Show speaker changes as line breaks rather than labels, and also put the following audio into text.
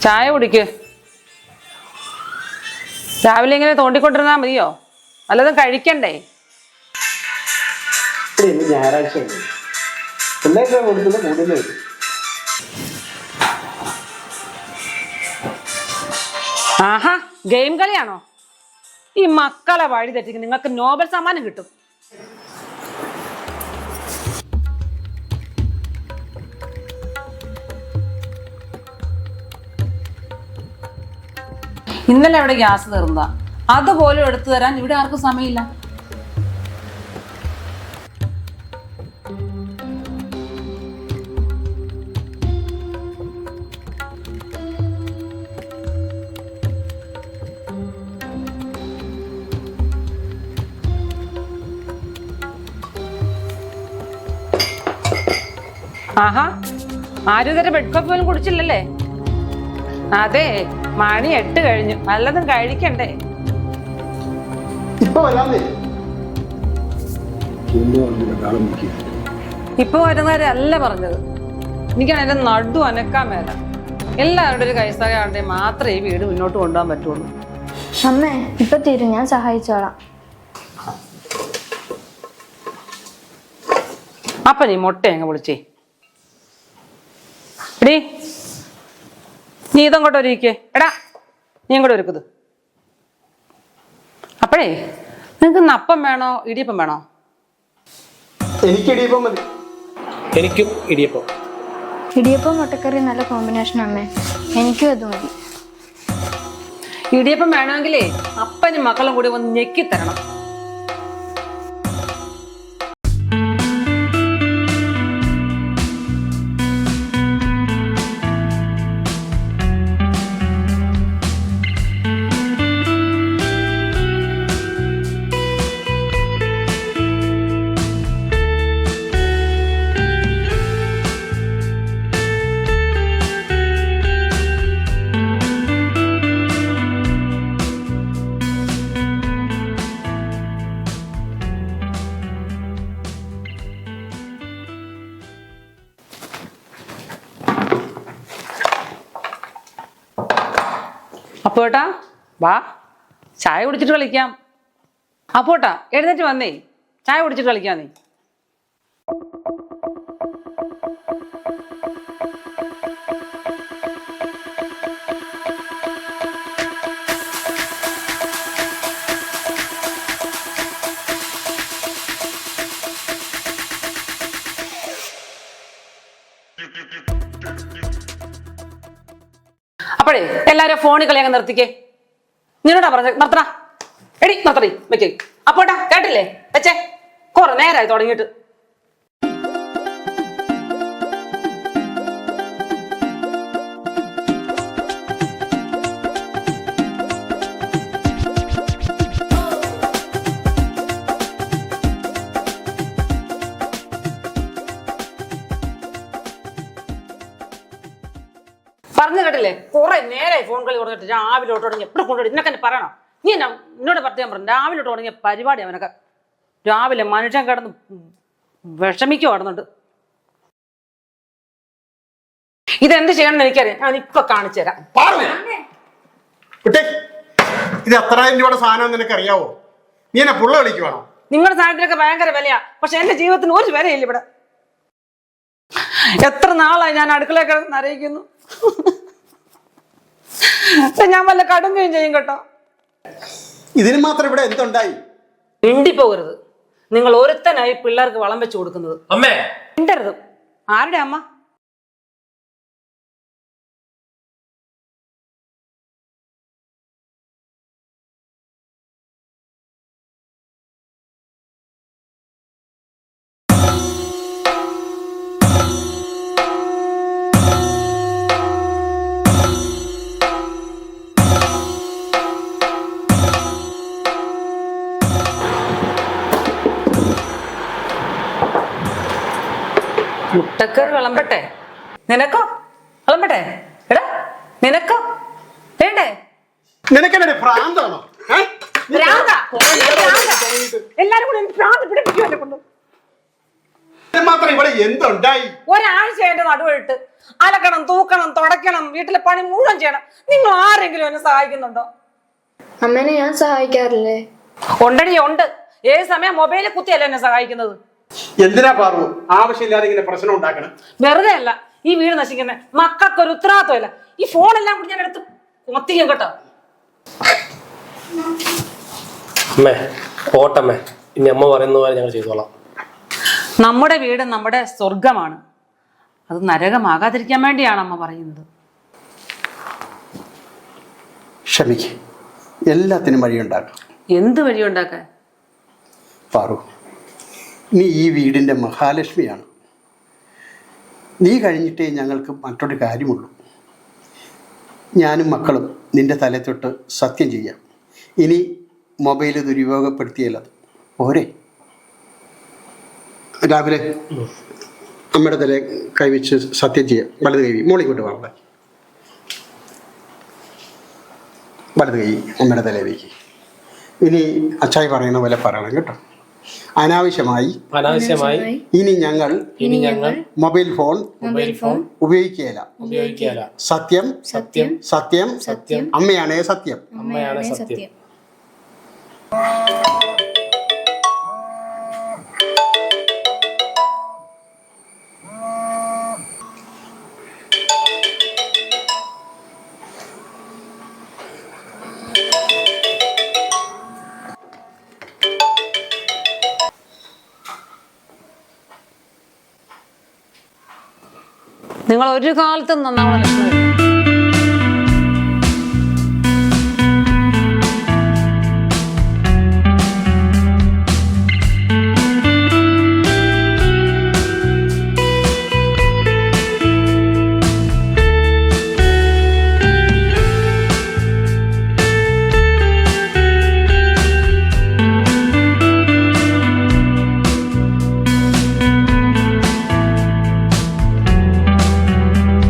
ചായ കുടിക്ക്. രാവിലെ ഇങ്ങനെ തോണ്ടിക്കൊണ്ടിരുന്നാ മതിയോ? വല്ലതും കഴിക്കണ്ടേ?
ഞായറാഴ്ച
ആഹാ, ഗെയിം കളിയാണോ? ഈ മക്കളെ വഴി തെറ്റിക്ക് നിങ്ങൾക്ക് നോബൽ സമ്മാനം കിട്ടും. ഇന്നലെ അവിടെ ഗ്യാസ് തീർന്നതാ, അതുപോലും എടുത്തു തരാൻ ഇവിടെ ആർക്കും സമയമില്ല. ആഹാ, ആരും ഇതുവരെ ബെഡ് കോഫി പോലും കുടിച്ചില്ലല്ലേ? അതെ, മണി 8 കഴിഞ്ഞു. വല്ലതും കഴിക്കണ്ടേ? ഇപ്പൊ വരുന്നവരല്ല പറഞ്ഞത്. എനിക്കാണ് എന്റെ നടു അനക്കാൻ മേല. എല്ലാവരുടെ ഒരു കൈസകാണ്ടെ മാത്രമേ ഈ വീട് മുന്നോട്ട് കൊണ്ടുപോകാൻ പറ്റുള്ളൂ.
അമ്മേ, ഇപ്പൊ തീരും, ഞാൻ സഹായിച്ചോളാം.
അപ്പൊ നീ മുട്ട അങ്ങ് വിളിച്ചേ. എടീ, നീ ഇതങ്ങോട്ട് ഒരുക്കേ. എടാ, നീ ഇങ്ങോട്ട് ഒരുക്കുന്നത്. അപ്പോഴേ നിങ്ങക്ക് അപ്പം വേണോ ഇടിയപ്പം വേണോ?
എനിക്ക് ഇടിയപ്പം മതി. എനിക്കും ഇടിയപ്പം.
ഇടിയപ്പം മുട്ടക്കറി നല്ല കോമ്പിനേഷൻ അമ്മേ, എനിക്കും അത് മതി.
ഇടിയപ്പം വേണമെങ്കിലേ അപ്പനും മക്കളും കൂടി ഒന്ന് ഞെക്കി തരണം. അപ്പോട്ടാ വാ, ചായ കുടിച്ചിട്ട് കളിക്കാം. അപ്പോട്ടാ എഴുന്നേറ്റ് വന്നേ, ചായ കുടിച്ചിട്ട് കളിക്കാം. നീ അപ്പോഴേ എല്ലാരും ഫോണിൽ കളിയാൻ നിർത്തിക്കേ. നിന്നോടാ പറഞ്ഞ നിർത്തണ. എടി നിർത്തടി വെക്കേ. അപ്പോട്ടാ കേട്ടില്ലേ? വെച്ചേ, കുറെ നേരമായി തുടങ്ങിയിട്ട്. പറഞ്ഞു കേട്ടില്ലേ? കുറെ നേരമായി ഫോൺ കളി കൊടുത്തിട്ട്. രാവിലെ തുടങ്ങി എപ്പോഴും കൊണ്ടുപോയി നിനക്ക് എന്നെ പറയണം. നീ എന്നാ എന്നോട് പറയാൻ പറഞ്ഞു? രാവിലെ തുടങ്ങിയ പരിപാടി അവനൊക്കെ. രാവിലെ മനുഷ്യൻ കിടന്ന് വിഷമിക്കും ആടുന്നുണ്ട്. ഇതെന്ത് ചെയ്യണമെന്ന് എനിക്കറിയാം. ഞാൻ ഇപ്പൊ കാണിച്ചു തരാം.
ഇത് 10,000 രൂപയുടെ സാധനം നിനക്ക് അറിയാവോ? നീ എന്നെ പുള്ള കളിക്കുവാണോ?
നിങ്ങളുടെ സാധനത്തിനൊക്കെ ഭയങ്കര വിലയാ, പക്ഷെ എന്റെ ജീവിതത്തിന് ഒരു വിലയില്ല ഇവിടെ. എത്ര നാളായി ഞാൻ അടുക്കളയൊക്കെ നരയിക്കുന്നു. ഞാൻ വല്ല കടുങ്കയും ചെയ്യും കേട്ടോ.
ഇതിന് മാത്രം ഇവിടെ എന്തുണ്ടായി?
മിണ്ടിപ്പോകരുത്. നിങ്ങൾ ഒരുത്തനായി പിള്ളേർക്ക് വളം വെച്ച് കൊടുക്കുന്നത്.
അമ്മേ
മിണ്ടരുത്. ആരുടെ അമ്മ? മുട്ടക്കറി വിളമ്പട്ടെ? നിനക്കോ വിളമ്പട്ടെ? എടാ നിനക്കോ വേണ്ടേ?
നിനക്കെന്നെ ഭ്രാന്താണോ?
എല്ലാരും കൂടെ ഭ്രാന്ത് പിടിപ്പിക്കുവല്ലേ കൊണ്ട്.
മാത്രം ഇവിടെ എന്തുണ്ടായി?
ഒരാഴ്ച എന്റെ നടുവിട്ട് അലക്കണം, തൂക്കണം, തുടയ്ക്കണം, വീട്ടിലെ പണി മുഴുവൻ ചെയ്യണം. നിങ്ങൾ ആരെങ്കിലും എന്നെ സഹായിക്കുന്നുണ്ടോ?
അമ്മേനെ ഞാൻ സഹായിക്കാറില്ലേ?
ഉണ്ടടി ഉണ്ട്. ഏത് സമയം മൊബൈലിൽ കുത്തിയല്ല എന്നെ സഹായിക്കുന്നത്.
എന്തിനാ പാറു ആവശ്യമില്ലാതെ ഇങ്ങനെ പ്രശ്നം ഉണ്ടാക്കണം?
വെറുതെ അല്ല ഈ വീട് നശിക്കുന്നത്. മക്കൾക്കൊരു ഉത്തരവാദിത്വമില്ല. ഈ ഫോണെല്ലാം കൂടി ഞാൻ എടുത്ത് മൊത്തിക്കും കേട്ടോ.
അമ്മേ പോട്ടമ്മേ, ഇനി അമ്മ പറയുന്ന പോലെ ഞങ്ങൾ ചെയ്തോളാം.
നമ്മുടെ വീട് നമ്മുടെ സ്വർഗമാണ്. അത് നരകമാകാതിരിക്കാൻ വേണ്ടിയാണ് അമ്മ പറയുന്നത്.
ക്ഷമിക്ക്, എല്ലാത്തിനും വഴിയുണ്ടാക്കാം.
എന്ത് വഴിയുണ്ടാക്കാൻ?
പാറു, നീ ഈ വീടിൻ്റെ മഹാലക്ഷ്മിയാണ്. നീ കഴിഞ്ഞിട്ടേ ഞങ്ങൾക്ക് മറ്റൊരു കാര്യമുള്ളൂ. ഞാനും മക്കളും നിന്റെ തലയിൽ തൊട്ട് സത്യം ചെയ്യാം. ഇനി മൊബൈൽ ദുരുപയോഗപ്പെടുത്തിയാലത് പോരെ? രാവിലെ അമ്മയുടെ തല കൈവച്ച് സത്യം ചെയ്യാം. വലത് കൈ മോളിക്കൊണ്ട് പോകണം. വലത് കൈ അമ്മയുടെ തല വയ്ക്ക്. ഇനി അച്ചായി പറയുന്ന പോലെ പറയണം കേട്ടോ. അനാവശ്യമായി ഇനി ഞങ്ങൾ മൊബൈൽ ഫോൺ ഉപയോഗിക്കുകയില്ല. സത്യം സത്യം സത്യം സത്യം. അമ്മയാണേ സത്യം.
നിങ്ങൾ ഒരു കാലത്തും നന്നാവണം ലക്ഷ്മി.